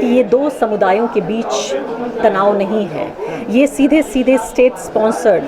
ये दो समुदायों के बीच तनाव नहीं है, ये सीधे सीधे स्टेट स्पॉन्सर्ड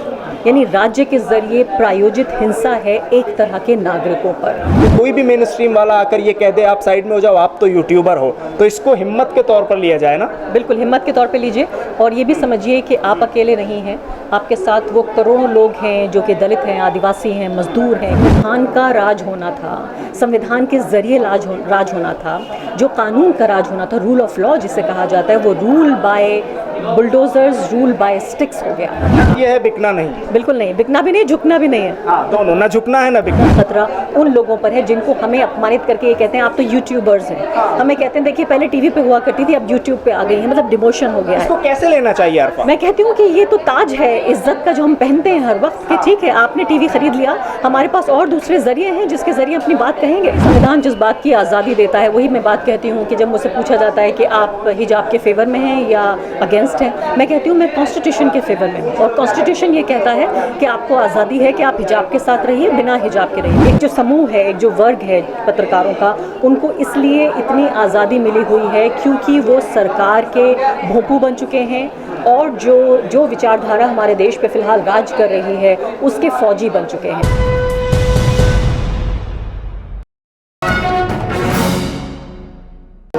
यानी राज्य के जरिए प्रायोजित हिंसा है एक तरह के नागरिकों पर। कोई भी मेन स्ट्रीम वाला आकर ये कह दे आप साइड में हो जाओ, आप तो यूट्यूबर हो, तो इसको हिम्मत के तौर पर लिया जाए ना? बिल्कुल हिम्मत के तौर पे लीजिए, और ये भी समझिए कि आप अकेले नहीं हैं, आपके साथ वो करोड़ों लोग हैं जो कि दलित हैं, आदिवासी हैं, मजदूर हैं। संविधान का राज होना था, संविधान के जरिए राज होना था, जो कानून का राज होना था, रूल ऑफ लॉ जिसे कहा जाता है, वो rule by bulldozers, rule by sticks हो गया। ये है बिकना नहीं, बिल्कुल नहीं, बिकना भी नहीं, झुकना भी नहीं है। हाँ, दोनों, ना झुकना है ना बिकना। खतरा उन लोगों पर है जिनको हमें अपमानित करके ये कहते हैं आप तो यूट्यूबर्स हैं। हमें कहते हैं देखिए पहले टीवी पे हुआ करती थी, अब यूट्यूब पे आ गई है, मतलब डिमोशन हो गया है। इसको कैसे लेना चाहिए अरफा? मैं कहती हूँ कि ये तो ताज है इज्जत का जो हम पहनते हैं हर वक्त, कि ठीक है आपने टीवी खरीद लिया, हमारे पास और दूसरे जरिए हैं जिसके जरिए अपनी बात कहेंगे। संविधान जिस बात की आज़ादी देता है वही मैं बात कहती हूँ कि जब मुझसे पूछा जाता है कि आप हिजाब के फेवर में हैं या अगेंस्ट हैं, मैं कहती हूँ मैं कॉन्स्टिट्यूशन के फेवर में हूँ, और कॉन्स्टिट्यूशन ये कहता है कि आपको आज़ादी है कि आप हिजाब के साथ रहिए, बिना हिजाब के रहिए। एक जो समूह है, एक जो वर्ग है पत्रकारों का, उनको इसलिए इतनी आज़ादी मिली हुई है क्योंकि वो सरकार के भोंपू बन चुके हैं, और जो विचारधारा हमारे देश पे फिलहाल राज कर रही है उसके फौजी बन चुके हैं।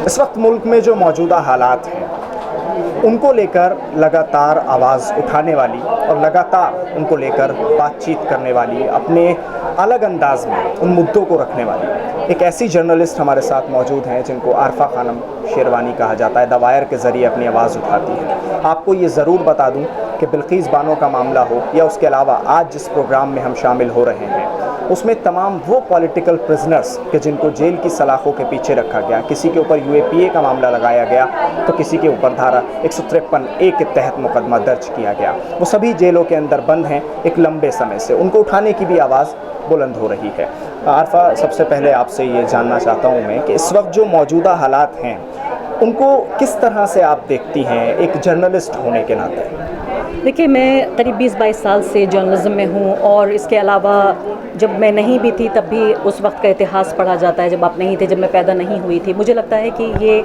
इस वक्त मुल्क में जो मौजूदा हालात हैं उनको लेकर लगातार आवाज़ उठाने वाली और लगातार उनको लेकर बातचीत करने वाली, अपने अलग अंदाज में उन मुद्दों को रखने वाली एक ऐसी जर्नलिस्ट हमारे साथ मौजूद हैं जिनको आरफा खानम शेरवानी कहा जाता है। द वायर के ज़रिए अपनी आवाज़ उठाती है। आपको ये ज़रूर बता दूं कि बिल्किस बानो का मामला हो या उसके अलावा आज जिस प्रोग्राम में हम शामिल हो रहे हैं उसमें तमाम वो पॉलिटिकल प्रिजनर्स के जिनको जेल की सलाखों के पीछे रखा गया, किसी के ऊपर यूएपीए का मामला लगाया गया तो किसी के ऊपर धारा 153A के तहत मुकदमा दर्ज किया गया, वो सभी जेलों के अंदर बंद हैं एक लंबे समय से। उनको उठाने की भी आवाज़ बुलंद हो रही है। आरफा, सबसे पहले आपसे ये जानना चाहता हूँ मैं कि इस वक्त जो मौजूदा हालात हैं उनको किस तरह से आप देखती हैं एक जर्नलिस्ट होने के नाते? देखिए, मैं करीब 20-22 साल से जर्नलिज्म में हूँ, और इसके अलावा जब मैं नहीं भी थी तब भी उस वक्त का इतिहास पढ़ा जाता है, जब आप नहीं थे, जब मैं पैदा नहीं हुई थी। मुझे लगता है कि ये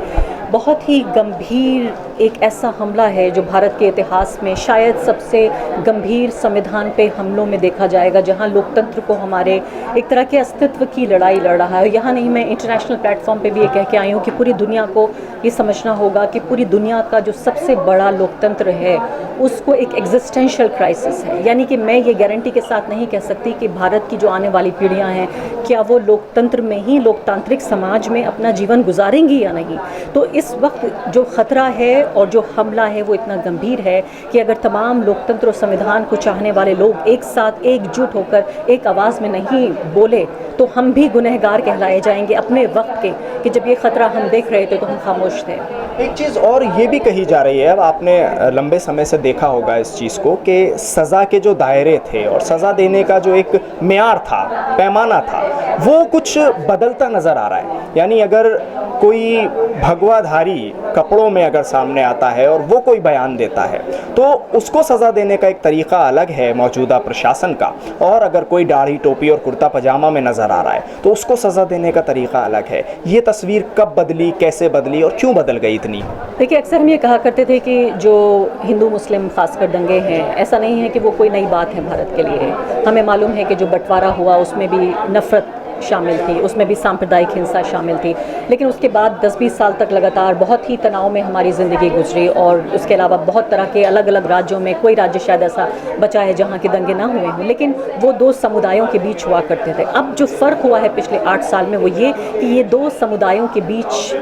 बहुत ही गंभीर एक ऐसा हमला है जो भारत के इतिहास में शायद सबसे गंभीर संविधान पे हमलों में देखा जाएगा, जहां लोकतंत्र को हमारे एक तरह के अस्तित्व की लड़ाई लड़ रहा है। यहाँ नहीं, मैं इंटरनेशनल प्लेटफॉर्म पे भी ये कह के आई हूँ कि पूरी दुनिया को ये समझना होगा कि पूरी दुनिया का जो सबसे बड़ा लोकतंत्र है उसको एक एग्जिस्टेंशियल क्राइसिस है। यानी कि मैं ये गारंटी के साथ नहीं कह सकती कि भारत की जो आने वाली पीढ़ियाँ हैं क्या वो लोकतंत्र में ही, लोकतांत्रिक समाज में अपना जीवन गुजारेंगी या नहीं। तो इस वक्त जो खतरा है और जो हमला है वो इतना गंभीर है कि अगर तमाम लोकतंत्र और संविधान को चाहने वाले लोग एक साथ एकजुट होकर एक आवाज़ में नहीं बोले तो हम भी गुनहगार कहलाए जाएंगे अपने वक्त के, कि जब ये खतरा हम देख रहे थे तो हम खामोश थे। एक चीज़ और ये भी कही जा रही है, अब आपने लंबे समय से देखा होगा इस चीज़ को, कि सज़ा के जो दायरे थे और सज़ा देने का जो एक मेयार था, पैमाना था, वो कुछ बदलता नज़र आ रहा है। यानी अगर कोई भगवाधारी कपड़ों में अगर सामने आता है और वो कोई बयान देता है तो उसको सज़ा देने का एक तरीक़ा अलग है मौजूदा प्रशासन का, और अगर कोई दाढ़ी टोपी और कुर्ता पजामा में नज़र आ रहा है तो उसको सज़ा देने का तरीक़ा अलग है। ये तस्वीर कब बदली, कैसे बदली और क्यों बदल गई इतनी? देखिए, अक्सर हम ये कहा करते थे कि जो हिंदू मुस्लिम खासकर दंगे हैं, ऐसा नहीं है कि वो कोई नई बात है भारत के लिए। हमें मालूम है कि जो बंटवारा हुआ उसमें भी नफ़रत शामिल थी, उसमें भी सांप्रदायिक हिंसा शामिल थी, लेकिन उसके बाद 10-20 साल तक लगातार बहुत ही तनाव में हमारी ज़िंदगी गुजरी, और उसके अलावा बहुत तरह के अलग अलग राज्यों में, कोई राज्य शायद ऐसा बचा है जहाँ के दंगे ना हुए हों, लेकिन वो दो समुदायों के बीच हुआ करते थे। अब जो फ़र्क हुआ है पिछले 8 साल में वो ये कि ये दो समुदायों के बीच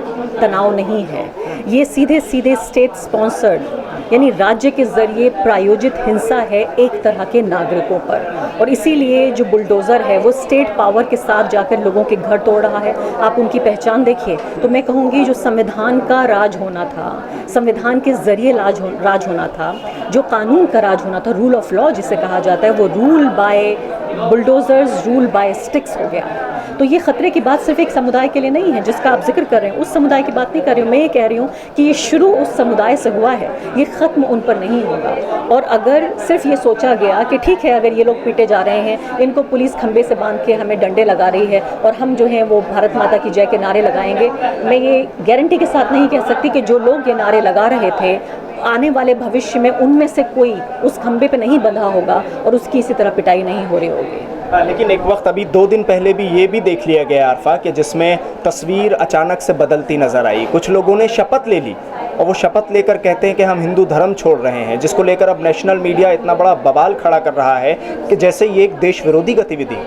तनाव नहीं है, ये सीधे सीधे स्टेट स्पॉन्सर्ड यानी राज्य के जरिए प्रायोजित हिंसा है एक तरह के नागरिकों पर, और इसीलिए जो बुलडोज़र है वो स्टेट पावर के साथ जाकर लोगों के घर तोड़ रहा है। आप उनकी पहचान देखिए तो मैं कहूँगी जो संविधान का राज होना था, संविधान के जरिए राज होना था, जो कानून का राज होना था, रूल ऑफ लॉ जिसे कहा जाता है, वो rule by bulldozers rule by sticks हो गया। तो ये ख़तरे की बात सिर्फ एक समुदाय के लिए नहीं है जिसका आप जिक्र कर रहे हैं, उस समुदाय की बात नहीं कर रही हूँ मैं। ये कह रही हूँ कि ये शुरू उस समुदाय से हुआ है, ये ख़त्म उन पर नहीं होगा। और अगर सिर्फ ये सोचा गया कि ठीक है, अगर ये लोग पीटे जा रहे हैं, इनको पुलिस खंबे से बांध के हमें डंडे लगा रही है और हम जो हैं वो भारत माता की जय के नारे लगाएंगे, मैं ये गारंटी के साथ नहीं कह सकती कि जो लोग ये नारे लगा रहे थे आने वाले भविष्य में उनमें से कोई उस खंबे पे नहीं बंधा होगा और उसकी इसी तरह पिटाई नहीं हो रही होगी। लेकिन एक वक्त अभी 2 दिन पहले भी ये भी देख लिया गया आरफा कि जिसमें तस्वीर अचानक से बदलती नज़र आई। कुछ लोगों ने शपथ ले ली और वो शपथ लेकर कहते हैं कि हम हिंदू धर्म छोड़ रहे हैं, जिसको लेकर अब नेशनल मीडिया इतना बड़ा बवाल खड़ा कर रहा है कि जैसे ये एक देश विरोधी गतिविधि।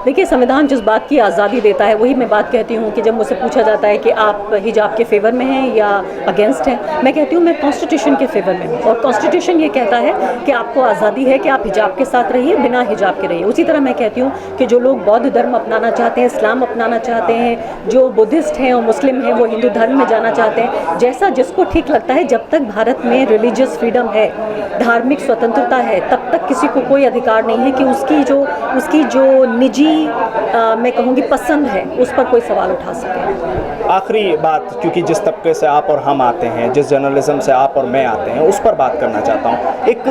देखिए, संविधान जिस बात की आज़ादी देता है वही मैं बात कहती हूँ कि जब मुझसे पूछा जाता है कि आप हिजाब के फेवर में हैं या अगेंस्ट हैं, मैं कहती हूँ मैं कॉन्स्टिट्यूशन के फेवर में हूँ। और कॉन्स्टिट्यूशन ये कहता है कि आपको आज़ादी है कि आप हिजाब के साथ रहिए, बिना हिजाब के रहिए। उसी तरह मैं कहती हूँ कि जो लोग बौद्ध धर्म अपनाना चाहते हैं, इस्लाम अपनाना चाहते हैं, जो बुद्धिस्ट हैं और मुस्लिम हैं वो हिंदू धर्म में जाना चाहते हैं, जैसा जिसको ठीक लगता है, जब तक भारत में रिलीजियस फ्रीडम है, धार्मिक स्वतंत्रता है, तब तक किसी को कोई अधिकार नहीं है कि उसकी जो निजी मैं कहूँगी पसंद है उस पर कोई सवाल उठा सके। आखिरी बात, क्योंकि जिस तबके से आप और हम आते हैं, जिस जर्नलिज्म से आप और मैं आते हैं, उस पर बात करना चाहता हूँ। एक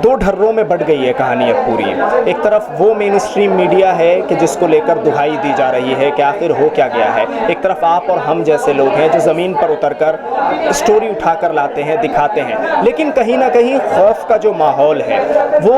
2 ढर्रों में बढ़ गई है कहानी अब पूरी। एक तरफ वो मेन स्ट्रीम मीडिया है कि जिसको लेकर दुहाई दी जा रही है कि आखिर हो क्या गया है, एक तरफ आप और हम जैसे लोग हैं जो ज़मीन पर उतरकर स्टोरी उठाकर लाते हैं, दिखाते हैं। लेकिन कहीं ना कहीं खौफ का जो माहौल है वो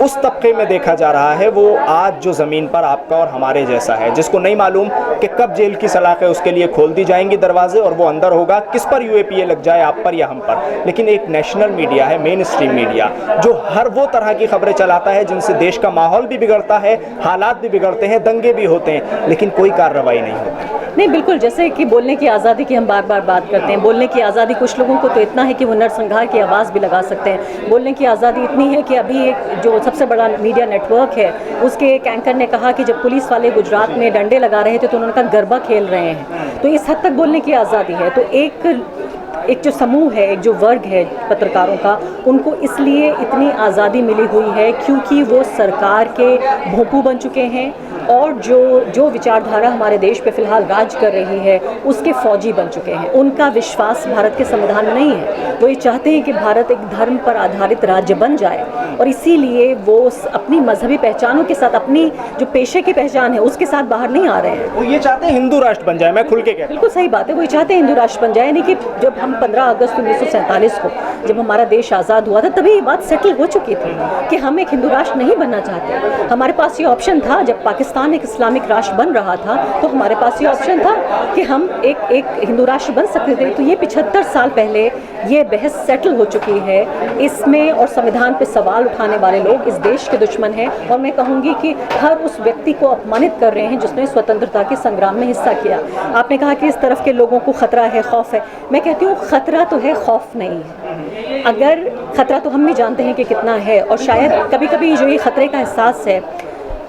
उस तबके में देखा जा रहा है, वो आज जो ज़मीन पर आपका और हमारे जैसा है, जिसको नहीं मालूम कि कब जेल की सलाखें उसके लिए खोल दी जाएंगी दरवाजे और वो अंदर होगा, किस पर यूएपीए लग जाए, आप पर या हम पर। लेकिन एक नेशनल मीडिया है, मेन स्ट्रीम मीडिया, जो हर वो तरह की खबरें चलाता है जिनसे देश का माहौल भी बिगड़ता है, हालात भी बिगड़ते हैं, दंगे भी होते हैं, लेकिन कोई कार्रवाई नहीं होती। नहीं, बिल्कुल, जैसे कि बोलने की आज़ादी की हम बार बार बात करते हैं। बोलने की आज़ादी कुछ लोगों को तो इतना है कि वो नरसंहार की आवाज़ भी लगा सकते हैं। बोलने की आज़ादी इतनी है कि अभी एक जो सबसे बड़ा मीडिया नेटवर्क है उसके एक एंकर ने कहा कि जब पुलिस वाले गुजरात में डंडे लगा रहे थे तो उन्होंने कहा गरबा खेल रहे हैं। तो इस हद तक बोलने की आज़ादी है। तो एक जो समूह है, एक जो वर्ग है पत्रकारों का, उनको इसलिए इतनी आज़ादी मिली हुई है क्योंकि वो सरकार के भोंपू बन चुके हैं और जो विचारधारा हमारे देश पे फ़िलहाल राज कर रही है उसके फौजी बन चुके हैं। उनका विश्वास भारत के संविधान में नहीं है। वो ये चाहते हैं कि भारत एक धर्म पर आधारित राज्य बन जाए और इसीलिए वो अपनी मजहबी पहचानों के साथ, अपनी जो पेशे की पहचान है उसके साथ बाहर नहीं आ रहे हैं। वो ये चाहते हैं हिंदू राष्ट्र बन जाए। मैं खुल के कहता हूं, बिल्कुल सही बात है, वो ये चाहते हैं हिंदू राष्ट्र बन जाए। यानी कि जब हम 15 अगस्त 1947 को जब हमारा देश आज़ाद हुआ था तभी ये बात सेटल हो चुकी थी कि हम एक हिंदू राष्ट्र नहीं बनना चाहते। हमारे पास ये ऑप्शन था, जब पाकिस्तान एक इस्लामिक राष्ट्र बन रहा था तो हमारे पास ये ऑप्शन था कि हम एक हिंदू राष्ट्र बन सकते थे। तो ये 75 साल पहले ये बहस सेटल हो चुकी है। इसमें और संविधान पे सवाल उठाने वाले लोग इस देश के दुश्मन हैं और मैं कहूँगी कि हर उस व्यक्ति को अपमानित कर रहे हैं जिसने स्वतंत्रता के संग्राम में हिस्सा किया। आपने कहा कि इस तरफ के लोगों को खतरा है, खौफ है। मैं कहती हूँ खतरा तो है, खौफ नहीं है। अगर खतरा तो हम भी जानते हैं कि कितना है और शायद कभी कभी जो ये खतरे का एहसास है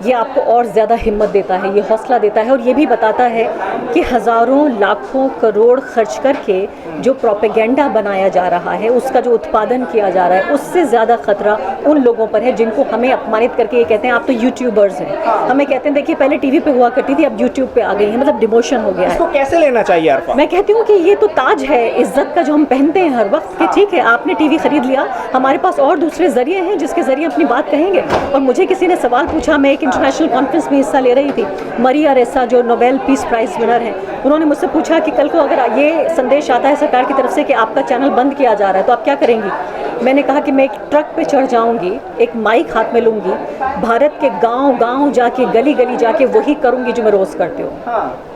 ये आपको और ज़्यादा हिम्मत देता है, ये हौसला देता है और ये भी बताता है कि हज़ारों लाखों करोड़ खर्च करके जो प्रोपेगेंडा बनाया जा रहा है, उसका जो उत्पादन किया जा रहा है, उससे ज़्यादा खतरा उन लोगों पर है जिनको हमें अपमानित करके ये कहते हैं आप तो यूट्यूबर्स हैं। हमें कहते हैं देखिए पहले टीवी पे हुआ करती थी, अब यूट्यूब पे आ गई है, मतलब डिमोशन हो गया है। इसको कैसे लेना चाहिए आरफा? मैं कहती हूँ कि ये तो ताज है इज्जत का जो हम पहनते हैं हर वक्त कि ठीक है आपने टीवी खरीद लिया, हमारे पास और दूसरे जरिए हैं जिसके जरिए अपनी बात कहेंगे। और मुझे किसी ने सवाल पूछा, मैं एक इंटरनेशनल कॉन्फ्रेंस में हिस्सा ले रही थी, मरिया रेसा जो नोबेल पीस प्राइज़ विनर हैं, उन्होंने मुझसे पूछा कि कल को अगर ये संदेश आता है सरकार की तरफ से कि आपका चैनल बंद किया जा रहा है तो आप क्या करेंगी? मैंने कहा कि मैं एक ट्रक पे चढ़ जाऊंगी, एक माइक हाथ में लूँगी, भारत के गांव-गांव जाके, गली गली जाके वही करूँगी जो मैं रोज़ करती हूँ। हाँ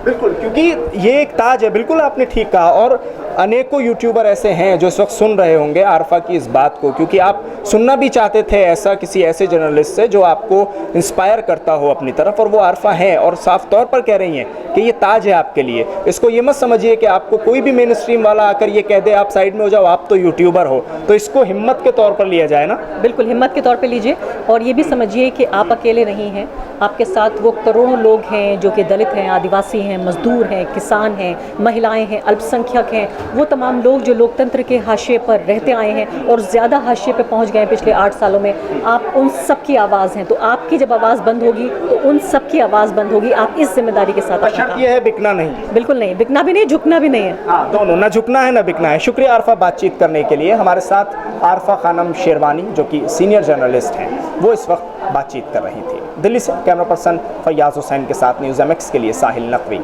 बिल्कुल, क्योंकि ये एक ताज है। बिल्कुल आपने ठीक कहा। और अनेकों यूट्यूबर ऐसे हैं जो इस वक्त सुन रहे होंगे आरफा की इस बात को, क्योंकि आप सुनना भी चाहते थे ऐसा किसी ऐसे जर्नलिस्ट से जो आपको इंस्पायर करता हो अपनी तरफ, और वो आरफा हैं और साफ तौर पर कह रही हैं कि ये ताज है आपके लिए। इसको ये मत समझिए कि आपको कोई भी मेन स्ट्रीम वाला आकर ये कह दे आप साइड में हो जाओ, आप तो यूट्यूबर हो। तो इसको हिम्मत के तौर पर लिया जाए ना? बिल्कुल हिम्मत के तौर पे लीजिए और ये भी समझिए कि आप अकेले नहीं हैं। आपके साथ वो करोड़ों लोग हैं जो कि दलित हैं, आदिवासी हैं, मजदूर हैं, किसान हैं, महिलाएं हैं, अल्पसंख्यक हैं, वो तमाम लोग जो लोकतंत्र के हाशिए पर रहते आए हैं और ज़्यादा हाशिए पे पहुंच गए पिछले 8 सालों में, आप उन सब की आवाज़ हैं। तो आपकी जब आवाज़ बंद होगी तो उन सब की आवाज़ बंद होगी। आप इस जिम्मेदारी के साथ शर्त यह है बिकना नहीं। बिल्कुल नहीं, बिकना भी नहीं, झुकना भी नहीं है। हाँ, दोनों, ना झुकना है ना बिकना है। शुक्रिया आरफा बातचीत करने के लिए। हमारे साथ आरफा खानम शेरवानी जो कि सीनियर जर्नलिस्ट हैं, वो इस वक्त बातचीत कर रही थी। दिल्ली से कैमरा पर्सन फैयाज हुसैन के साथ न्यूज़ MX के लिए साहिल नकवी।